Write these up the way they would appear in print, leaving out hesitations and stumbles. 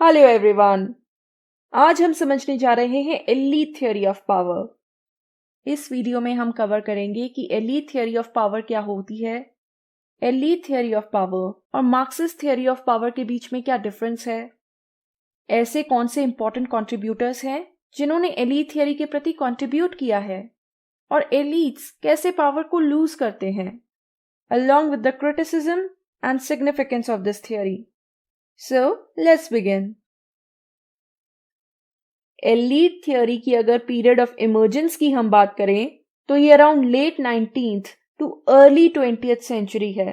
Hello everyone. आज हम समझने जा रहे हैं एलीट थ्योरी ऑफ पावर। इस वीडियो में हम कवर करेंगे कि एलीट थ्योरी ऑफ पावर क्या होती है, एलीट थ्योरी ऑफ पावर और मार्क्सिस्ट थ्योरी ऑफ पावर के बीच में क्या डिफरेंस है, ऐसे कौन से इंपॉर्टेंट कंट्रीब्यूटर्स हैं जिन्होंने एलीट थ्योरी के प्रति कंट्रीब्यूट किया है और एलीट्स कैसे पावर को लूज करते हैं, along with the criticism and significance of this theory. So, let's begin. Elite theory की अगर पीरियड ऑफ इमर्जेंस की हम बात करें तो ये around late 19th to early 20th century है।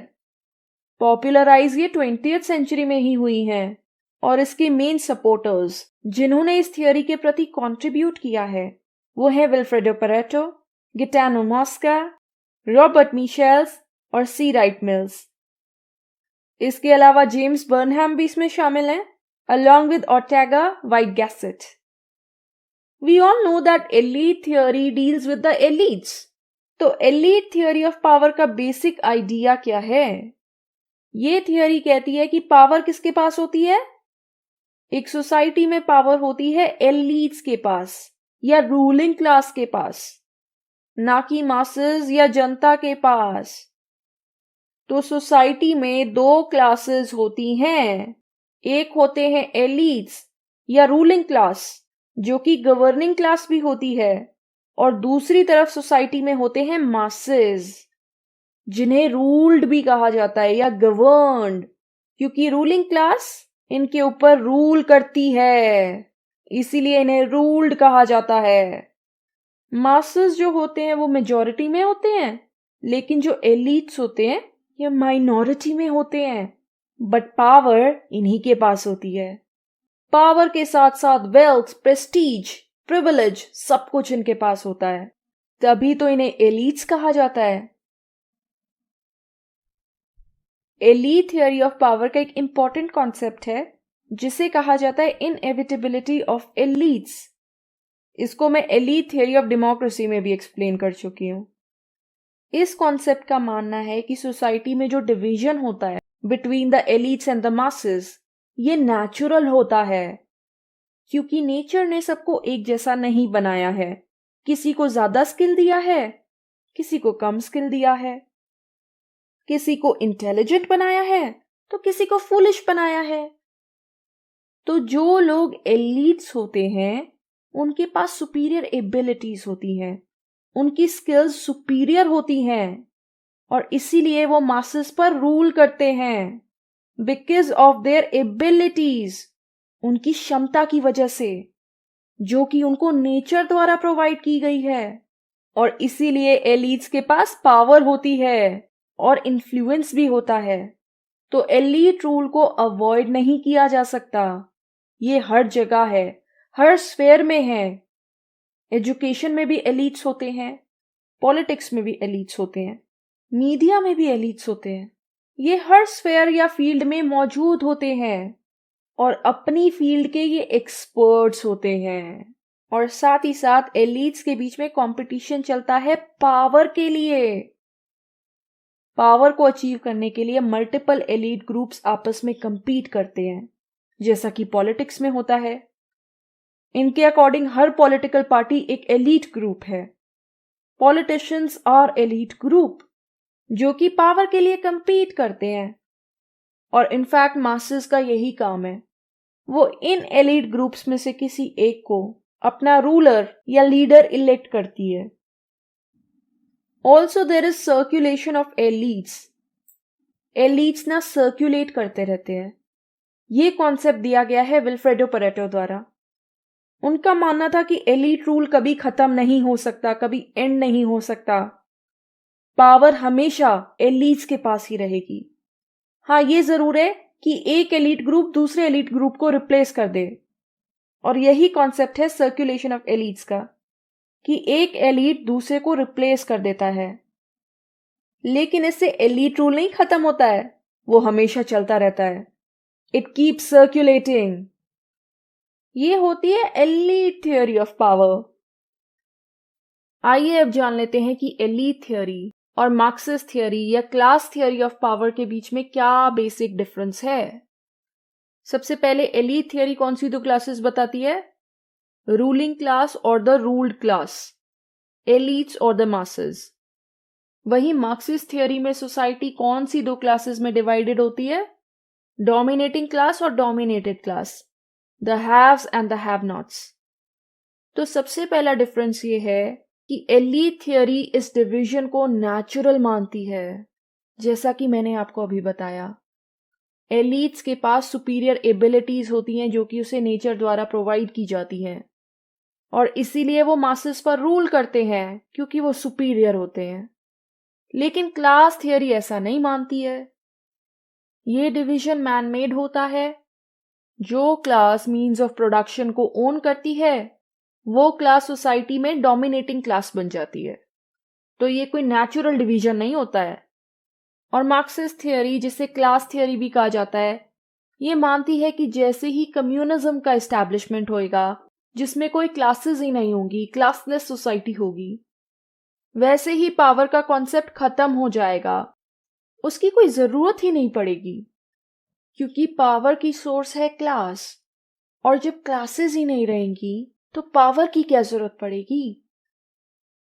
पॉपुलराइज ये 20th सेंचुरी में ही हुई हैं और इसके मेन सपोर्टर्स जिन्होंने इस थ्योरी के प्रति कंट्रीब्यूट किया है वो है विल्फ्रेडो पेरेटो, गिटानो मॉस्का, रॉबर्ट मिशेल्स और सी राइट मिल्स। इसके अलावा जेम्स बर्नहैम भी इसमें शामिल हैं, along with Ortega y Gasset. We all know that elite theory deals with the elites. तो elite theory of power का बेसिक आइडिया क्या है? ये थियोरी कहती है कि पावर किसके पास होती है? एक सोसाइटी में पावर होती है एलिट्स के पास या रूलिंग क्लास के पास, ना कि मासेस या जनता के पास। तो सोसाइटी में दो क्लासेस होती हैं। एक होते हैं एलिट्स या रूलिंग क्लास जो कि गवर्निंग क्लास भी होती है, और दूसरी तरफ सोसाइटी में होते हैं मासेस जिन्हें रूल्ड भी कहा जाता है या गवर्न्ड, क्योंकि रूलिंग क्लास इनके ऊपर रूल करती है, इसीलिए इन्हें रूल्ड कहा जाता है। मासेस जो होते हैं वो मेजॉरिटी में होते हैं, लेकिन जो एलिट्स होते हैं ये माइनॉरिटी में होते हैं, बट पावर इन्हीं के पास होती है। पावर के साथ साथ वेल्थ, प्रेस्टीज, प्रिविलेज सब कुछ इनके पास होता है, तभी तो इन्हें एलीट्स कहा जाता है। एलीट थ्योरी ऑफ पावर का एक इंपॉर्टेंट कॉन्सेप्ट है जिसे कहा जाता है इनएविटेबिलिटी ऑफ एलीट्स। इसको मैं एलीट थ्योरी ऑफ डेमोक्रेसी में भी एक्सप्लेन कर चुकी हूं। इस कॉन्सेप्ट का मानना है कि सोसाइटी में जो डिवीजन होता है between the elites and the masses ये नेचुरल होता है, क्योंकि नेचर ने सबको एक जैसा नहीं बनाया है। किसी को ज्यादा स्किल दिया है, किसी को कम स्किल दिया है, किसी को इंटेलिजेंट बनाया है तो किसी को फूलिश बनाया है। तो जो लोग एलीट्स होते हैं उनके पास सुपीरियर एबिलिटीज होती हैं, उनकी स्किल्स सुपीरियर होती हैं और इसीलिए वो मासेस पर रूल करते हैं बिकॉज ऑफ देयर एबिलिटीज, उनकी क्षमता की वजह से जो कि उनको नेचर द्वारा प्रोवाइड की गई है। और इसीलिए एलीट्स के पास पावर होती है और इन्फ्लुएंस भी होता है। तो एलीट रूल को अवॉइड नहीं किया जा सकता, ये हर जगह है, हर स्फेयर में है। एजुकेशन में भी एलीट्स होते हैं, पॉलिटिक्स में भी एलीट्स होते हैं, मीडिया में भी एलीट्स होते हैं। ये हर स्फेयर या फील्ड में मौजूद होते हैं और अपनी फील्ड के ये एक्सपर्ट्स होते हैं। और साथ ही साथ एलीट्स के बीच में कंपटीशन चलता है पावर के लिए। पावर को अचीव करने के लिए मल्टीपल एलीट ग्रुप्स आपस में compete करते हैं, जैसा कि पॉलिटिक्स में होता है। इनके अकॉर्डिंग हर पॉलिटिकल पार्टी एक एलीट ग्रुप है। पॉलिटिशियंस आर एलीट ग्रुप जो कि पावर के लिए compete करते हैं, और इनफैक्ट मासेस का यही काम है, वो इन एलीट ग्रुप्स में से किसी एक को अपना रूलर या लीडर इलेक्ट करती है। Also there is circulation of elites. Elites ना सर्कुलेट करते रहते हैं। ये कॉन्सेप्ट दिया गया है विल्फ्रेडो पेरेटो द्वारा। उनका मानना था कि एलीट रूल कभी खत्म नहीं हो सकता, कभी एंड नहीं हो सकता। पावर हमेशा एलीट्स के पास ही रहेगी। हाँ, ये जरूर है कि एक एलीट ग्रुप दूसरे एलीट ग्रुप को रिप्लेस कर दे, और यही कॉन्सेप्ट है सर्कुलेशन ऑफ एलीट्स का, कि एक एलीट दूसरे को रिप्लेस कर देता है। लेकिन इससे एलीट रूल नहीं खत्म होता है, वो हमेशा चलता रहता है। It keeps circulating. ये होती है एलीट थ्योरी ऑफ पावर। आइए अब जान लेते हैं कि एलीट थ्योरी और मार्क्सिस्ट थ्योरी या क्लास थ्योरी ऑफ पावर के बीच में क्या बेसिक डिफरेंस है। सबसे पहले एलीट थियरी कौन सी दो क्लासेस बताती है? रूलिंग क्लास और द रूल्ड क्लास, एलीट्स और द मासेस। वही मार्क्सिस्ट थियरी में सोसाइटी कौन सी दो क्लासेस में डिवाइडेड होती है? डोमिनेटिंग क्लास और dominated class, the haves and the have nots. तो सबसे पहला डिफरेंस ये है कि एलीट थियरी इस डिवीजन को नेचुरल मानती है, जैसा कि मैंने आपको अभी बताया। एलीट्स के पास सुपीरियर एबिलिटीज होती हैं जो कि उसे नेचर द्वारा प्रोवाइड की जाती हैं, और इसीलिए वो मासेस पर रूल करते हैं क्योंकि वो सुपीरियर होते हैं। लेकिन क्लास थियरी ऐसा नहीं मानती है। ये डिवीजन मैनमेड होता है। जो क्लास मीन्स ऑफ प्रोडक्शन को ओन करती है वो क्लास सोसाइटी में डोमिनेटिंग क्लास बन जाती है। तो ये कोई नेचुरल डिवीजन नहीं होता है। और मार्क्सिस्ट थियरी, जिसे क्लास थियरी भी कहा जाता है, ये मानती है कि जैसे ही कम्युनिज्म का एस्टैब्लिशमेंट होएगा जिसमें कोई क्लासेस ही नहीं होंगी, क्लासलेस सोसाइटी होगी, वैसे ही पावर का कॉन्सेप्ट खत्म हो जाएगा। उसकी कोई जरूरत ही नहीं पड़ेगी क्योंकि पावर की सोर्स है क्लास, और जब क्लासेस ही नहीं रहेंगी तो पावर की क्या जरूरत पड़ेगी।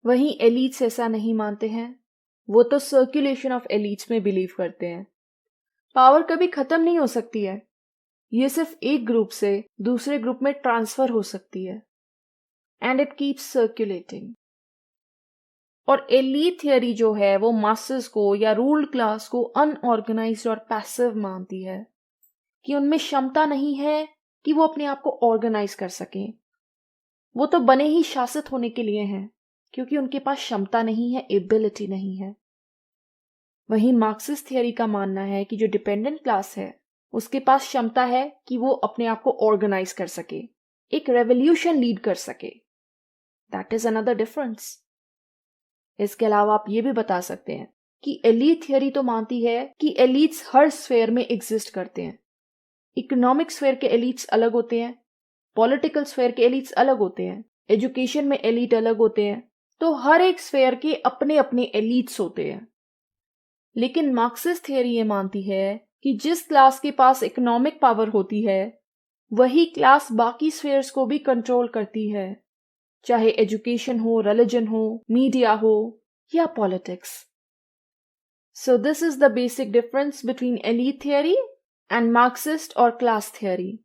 वहीं एलीट्स ऐसा नहीं मानते हैं। वो तो सर्कुलेशन ऑफ एलीट्स में बिलीव करते हैं। पावर कभी खत्म नहीं हो सकती है, ये सिर्फ एक ग्रुप से दूसरे ग्रुप में ट्रांसफर हो सकती है, एंड इट कीप्स सर्कुलेटिंग। और एलीट थियरी जो है वो मासेस को या रूल्ड क्लास को अनऑर्गेनाइज्ड और पैसिव मानती है, कि उनमें क्षमता नहीं है कि वो अपने आप को ऑर्गेनाइज कर सकें। वो तो बने ही शासित होने के लिए हैं क्योंकि उनके पास क्षमता नहीं है, एबिलिटी नहीं है। वहीं मार्क्सिस्ट थियरी का मानना है कि जो डिपेंडेंट क्लास है उसके पास क्षमता है कि वो अपने आप को ऑर्गेनाइज कर सके, एक रेवोल्यूशन लीड कर सके। That is another difference. इसके अलावा आप ये भी बता सकते हैं कि एलीट थियरी तो मानती है कि एलीट्स हर स्फेयर में एग्जिस्ट करते हैं। इकोनॉमिक स्फेयर के एलीट्स अलग होते हैं, पॉलिटिकल स्फेयर के एलीट्स अलग होते हैं, एजुकेशन में एलीट अलग होते हैं। तो हर एक स्फेयर के अपने अपने एलीट्स होते हैं। लेकिन मार्क्सिस्ट थियरी ये मानती है कि जिस क्लास के पास इकोनॉमिक पावर होती है वही क्लास बाकी स्फेयर्स को भी कंट्रोल करती है, चाहे एजुकेशन हो, रिलीजन हो, मीडिया हो या politics. So this is the basic difference between elite theory and Marxist और क्लास थियरी।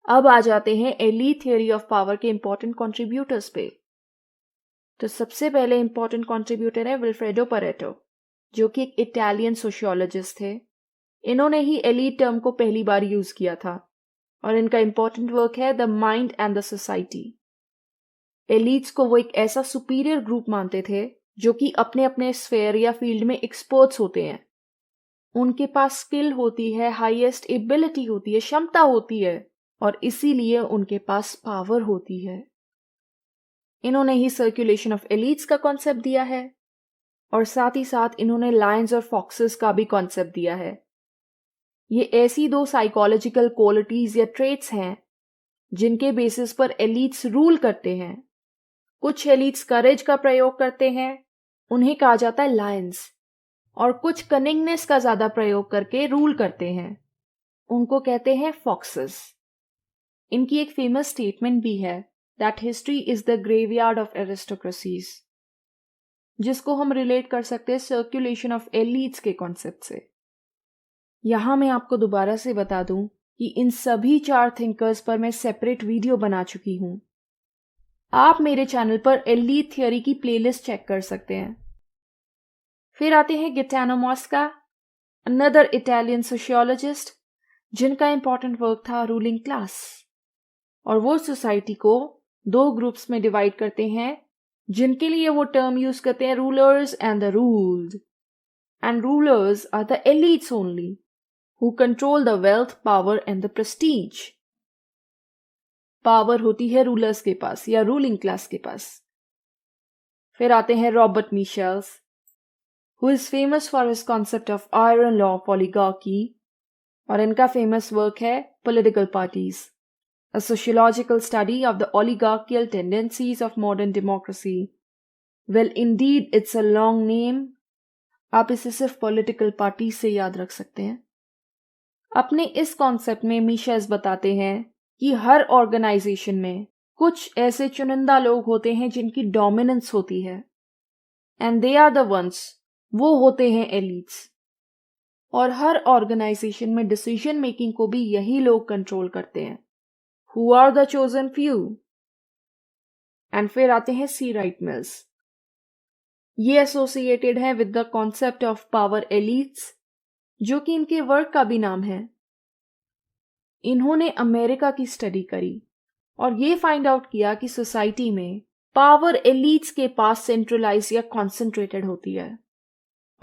अब आ जाते हैं एलीट थियरी ऑफ पावर के इंपॉर्टेंट कंट्रीब्यूटर्स पे। तो सबसे पहले इंपॉर्टेंट कंट्रीब्यूटर है विल्फ्रेडो परेटो, जो कि एक इटालियन सोशियोलॉजिस्ट थे। इन्होंने ही एलीट टर्म को पहली बार यूज किया था, और इनका इंपॉर्टेंट वर्क है the mind and the society. Elites को वो एक ऐसा सुपीरियर ग्रुप मानते थे जो कि अपने अपने स्फेयर या फील्ड में एक्सपर्ट्स होते हैं। उनके पास स्किल होती है, हाईएस्ट एबिलिटी होती है, क्षमता होती है, और इसीलिए उनके पास पावर होती है। इन्होंने ही सर्कुलेशन ऑफ एलीट्स का कॉन्सेप्ट दिया है, और साथ ही साथ इन्होंने लायंस और फॉक्सेस का भी कॉन्सेप्ट दिया है। ये ऐसी दो साइकोलॉजिकल क्वालिटीज या ट्रेट्स हैं जिनके बेसिस पर एलीट्स रूल करते हैं। कुछ एलीट्स करेज का प्रयोग करते हैं, उन्हें कहा जाता है लायंस, और कुछ कनिंगनेस का ज्यादा प्रयोग करके रूल करते हैं, उनको कहते हैं फॉक्सेस। इनकी एक फेमस स्टेटमेंट भी है that history is the graveyard of aristocracies, जिसको हम रिलेट कर सकते हैं सर्कुलेशन ऑफ एलीट्स के कॉन्सेप्ट से। यहां मैं आपको दोबारा से बता दूं कि इन सभी चार थिंकर्स पर मैं सेपरेट वीडियो बना चुकी हूं। आप मेरे चैनल पर एलीट थियरी की प्लेलिस्ट चेक कर सकते हैं। फिर आते हैं गिटानो मॉस्का, अनदर इटालियन सोशियोलॉजिस्ट, जिनका इंपॉर्टेंट वर्क था रूलिंग क्लास, और वो सोसाइटी को दो ग्रुप्स में डिवाइड करते हैं जिनके लिए वो टर्म यूज करते हैं rulers and the ruled. And rulers are the elites only who control the wealth, power and the prestige. Power होती है रूलर्स के पास या रूलिंग क्लास के पास। फिर आते हैं Robert Michels, who is famous for his concept of iron law of oligarchy, और इनका फेमस वर्क है Political Parties, a sociological study of the oligarchical tendencies of modern democracy. Well, indeed, it's a long name. आप इसे सिर्फ political party से याद रख सकते हैं। अपने इस कॉन्सेप्ट में मिशेस बताते हैं कि हर ऑर्गेनाइजेशन में कुछ ऐसे चुनिंदा लोग होते हैं जिनकी डोमिनेंस होती है, and they are the ones, वो होते हैं एलिट्स। और हर ऑर्गेनाइजेशन में डिसीजन मेकिंग को भी यही लोग कंट्रोल करते हैं, who are the chosen few. And फिर आते हैं सी राइट मिल्स। ये एसोसिएटेड है with the concept of power elites, जो कि इनके वर्क का भी नाम है। इन्होंने अमेरिका की स्टडी करी और ये फाइंड आउट किया कि सोसाइटी में पावर एलिट्स के पास सेंट्रलाइज या कॉन्सेंट्रेटेड होती है।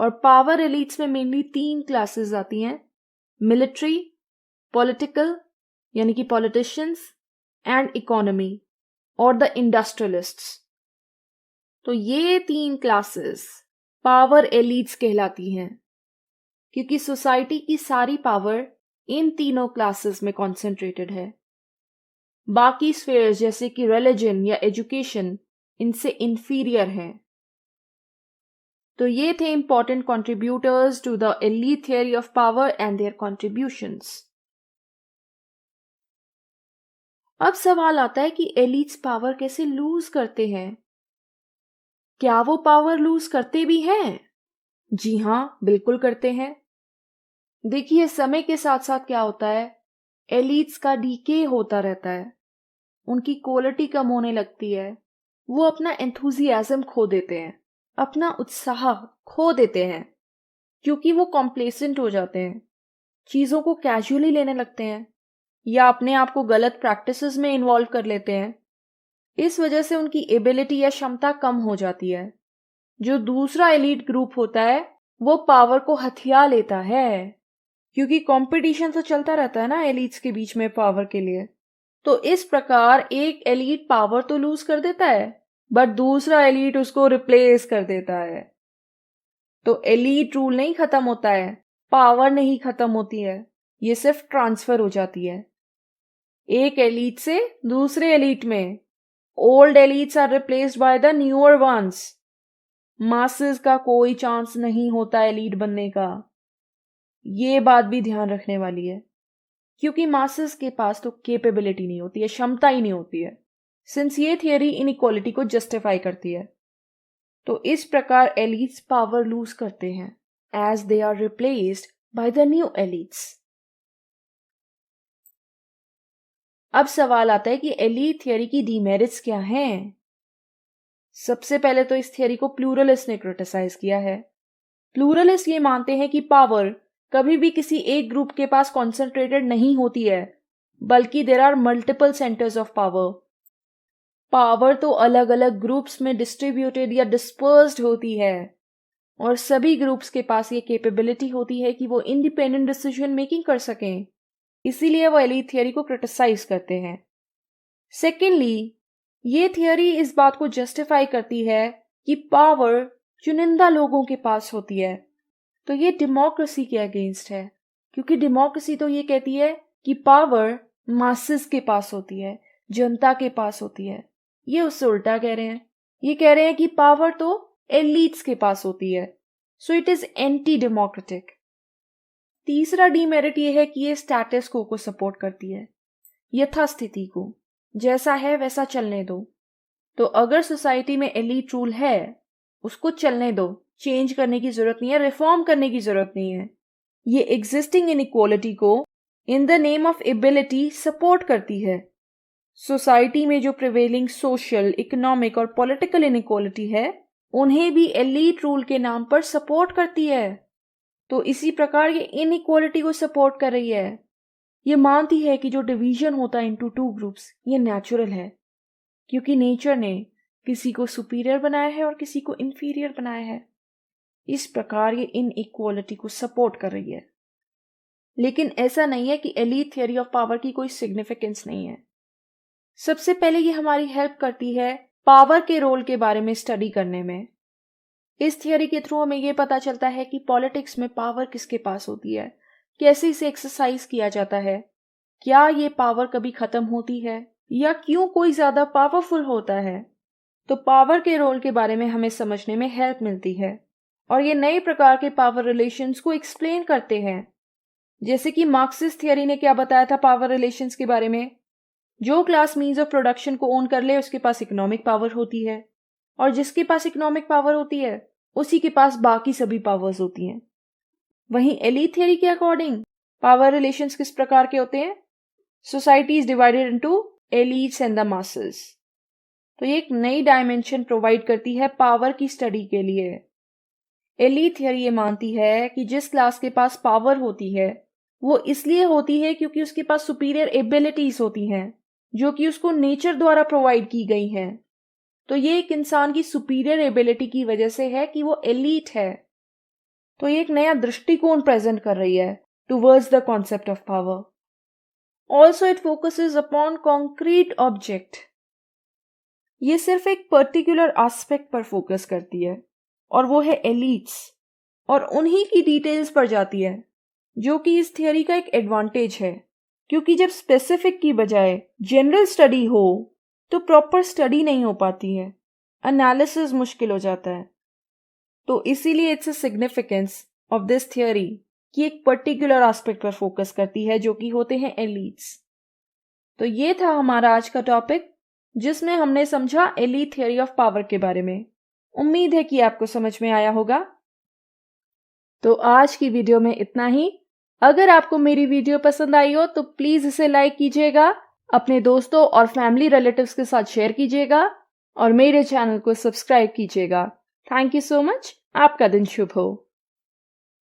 और पावर एलिट्स में मेनली 3 क्लासेस आती हैं, मिलिट्री, पॉलिटिकल यानी कि पॉलिटिशियंस, एंड इकोनॉमी और द इंडस्ट्रियलिस्ट्स। तो ये 3 क्लासेस पावर एलिट्स कहलाती हैं, क्योंकि सोसाइटी की सारी पावर इन तीनों क्लासेस में कॉन्सेंट्रेटेड है। बाकी स्फेयर्स जैसे कि रिलीजन या एजुकेशन इनसे इंफीरियर हैं। तो ये थे important contributors to the elite theory of power and their contributions. अब सवाल आता है कि एलीट्स पावर कैसे लूज करते हैं? क्या वो पावर लूज करते भी हैं? जी हां, बिल्कुल करते हैं। देखिए, समय के साथ साथ क्या होता है, एलीट्स का डीके होता रहता है, उनकी क्वालिटी कम होने लगती है, वो अपना एंथुजियाज्म खो देते हैं, अपना उत्साह खो देते हैं, क्योंकि वो कॉम्प्लेसेंट हो जाते हैं, चीज़ों को कैजुअली लेने लगते हैं या अपने आप को गलत प्रैक्टिसेस में इन्वॉल्व कर लेते हैं। इस वजह से उनकी एबिलिटी या क्षमता कम हो जाती है। जो दूसरा एलीट ग्रुप होता है वो पावर को हथिया लेता है, क्योंकि कंपटीशन तो चलता रहता है ना एलीट्स के बीच में पावर के लिए। तो इस प्रकार एक एलीट पावर तो लूज कर देता है, बट दूसरा एलीट उसको रिप्लेस कर देता है। तो एलीट रूल नहीं खत्म होता है, पावर नहीं खत्म होती है, ये सिर्फ ट्रांसफर हो जाती है एक एलीट से दूसरे एलीट में। Old elites are replaced by the newer ones. Masses का कोई चांस नहीं होता एलीट बनने का। ये बात भी ध्यान रखने वाली है, क्योंकि मासेस के पास तो कैपेबिलिटी नहीं होती है, क्षमता ही नहीं होती है, सिंस ये थियरी इनइक्वालिटी को जस्टिफाई करती है। तो इस प्रकार एलीट्स पावर लूज करते हैं as they are replaced by the new elites. अब सवाल आता है कि एलीट थियरी की डीमेरिट्स क्या हैं? सबसे पहले तो इस थियरी को प्लूरलिस्ट ने क्रिटिसाइज किया है। प्लूरलिस्ट ये मानते हैं कि पावर कभी भी किसी एक ग्रुप के पास कॉन्सेंट्रेटेड नहीं होती है, बल्कि there are multiple centres of power. Power तो अलग अलग ग्रुप्स में डिस्ट्रीब्यूटेड या डिस्पर्स्ड होती है, और सभी ग्रुप्स के पास ये कैपेबिलिटी होती है कि वो इंडिपेंडेंट डिसीजन मेकिंग कर सकें। इसीलिए वो एलीट थियरी को क्रिटिसाइज करते हैं। सेकेंडली, ये थियरी इस बात को जस्टिफाई करती है कि पावर चुनिंदा लोगों के पास होती है। तो ये डेमोक्रेसी के अगेंस्ट है, क्योंकि डेमोक्रेसी तो ये कहती है कि पावर मासेस के पास होती है, जनता के पास होती है। ये उससे उल्टा कह रहे हैं, ये कह रहे हैं कि पावर तो एलीट्स के पास होती है। So it is anti democratic. तीसरा डीमेरिट ये है कि ये स्टेटस को सपोर्ट करती है, यथास्थिति को, जैसा है वैसा चलने दो। तो अगर सोसाइटी में एलीट रूल है, उसको चलने दो, चेंज करने की जरूरत नहीं है, रिफॉर्म करने की जरूरत नहीं है। ये एग्जिस्टिंग इनइक्वालिटी को in the name of ability support करती है। सोसाइटी में जो प्रिवेलिंग सोशल, इकोनॉमिक और पॉलिटिकल इनइक्वालिटी है, उन्हें भी एलीट रूल के नाम पर सपोर्ट करती है। तो इसी प्रकार ये इनइक्वालिटी को सपोर्ट कर रही है। ये मानती है कि जो डिवीजन होता है इनटू 2 ग्रुप्स, ये नेचुरल है, क्योंकि नेचर ने किसी को सुपीरियर बनाया है और किसी को इंफीरियर बनाया है। इस प्रकार ये इनइक्वालिटी को सपोर्ट कर रही है। लेकिन ऐसा नहीं है कि एलीट थियरी ऑफ पावर की कोई सिग्निफिकेंस नहीं है। सबसे पहले ये हमारी हेल्प करती है पावर के रोल के बारे में स्टडी करने में। इस थियरी के थ्रू हमें ये पता चलता है कि पॉलिटिक्स में पावर किसके पास होती है, कैसे इसे एक्सरसाइज किया जाता है, क्या ये पावर कभी खत्म होती है, या क्यों कोई ज्यादा पावरफुल होता है। तो पावर के रोल के बारे में हमें समझने में हेल्प मिलती है, और ये नए प्रकार के पावर रिलेशंस को एक्सप्लेन करते हैं। जैसे कि मार्क्सिस्ट थियरी ने क्या बताया था पावर रिलेशंस के बारे में, जो क्लास मीन्स ऑफ प्रोडक्शन को ओन कर ले उसके पास इकोनॉमिक पावर होती है, और जिसके पास इकोनॉमिक पावर होती है उसी के पास बाकी सभी पावर्स होती हैं। वहीं एलीट थियरी के अकॉर्डिंग पावर रिलेशंस किस प्रकार के होते हैं? Society is divided into elites and the masses. तो ये एक नई डायमेंशन प्रोवाइड करती है पावर की स्टडी के लिए। एलीट थियरी ये मानती है कि जिस क्लास के पास पावर होती है वो इसलिए होती है क्योंकि उसके पास सुपीरियर एबिलिटीज होती हैं जो कि उसको नेचर द्वारा प्रोवाइड की गई हैं। तो ये एक इंसान की सुपीरियर एबिलिटी की वजह से है कि वो एलीट है। तो ये एक नया दृष्टिकोण प्रेजेंट कर रही है towards the concept of power. Also it focuses upon concrete object. ये सिर्फ एक पर्टिकुलर एस्पेक्ट पर फोकस करती है और वो है एलीट्स, और उन्हीं की डिटेल्स पर जाती है, जो कि इस थियरी का एक एडवांटेज है, क्योंकि जब स्पेसिफिक की बजाय जनरल स्टडी हो तो प्रॉपर स्टडी नहीं हो पाती है, एनालिसिस मुश्किल हो जाता है। तो इसीलिए it's a significance of this theory कि एक पर्टिकुलर एस्पेक्ट पर फोकस करती है जो कि होते हैं एलीट्स। तो ये था हमारा आज का टॉपिक जिसमें हमने समझा एलीट थियरी ऑफ पावर के बारे में। उम्मीद है कि आपको समझ में आया होगा। तो आज की वीडियो में इतना ही। अगर आपको मेरी वीडियो पसंद आई हो तो प्लीज इसे लाइक कीजिएगा, अपने दोस्तों और फैमिली रिलेटिव्स के साथ शेयर कीजिएगा और मेरे चैनल को सब्सक्राइब कीजिएगा। Thank you so much. आपका दिन शुभ हो।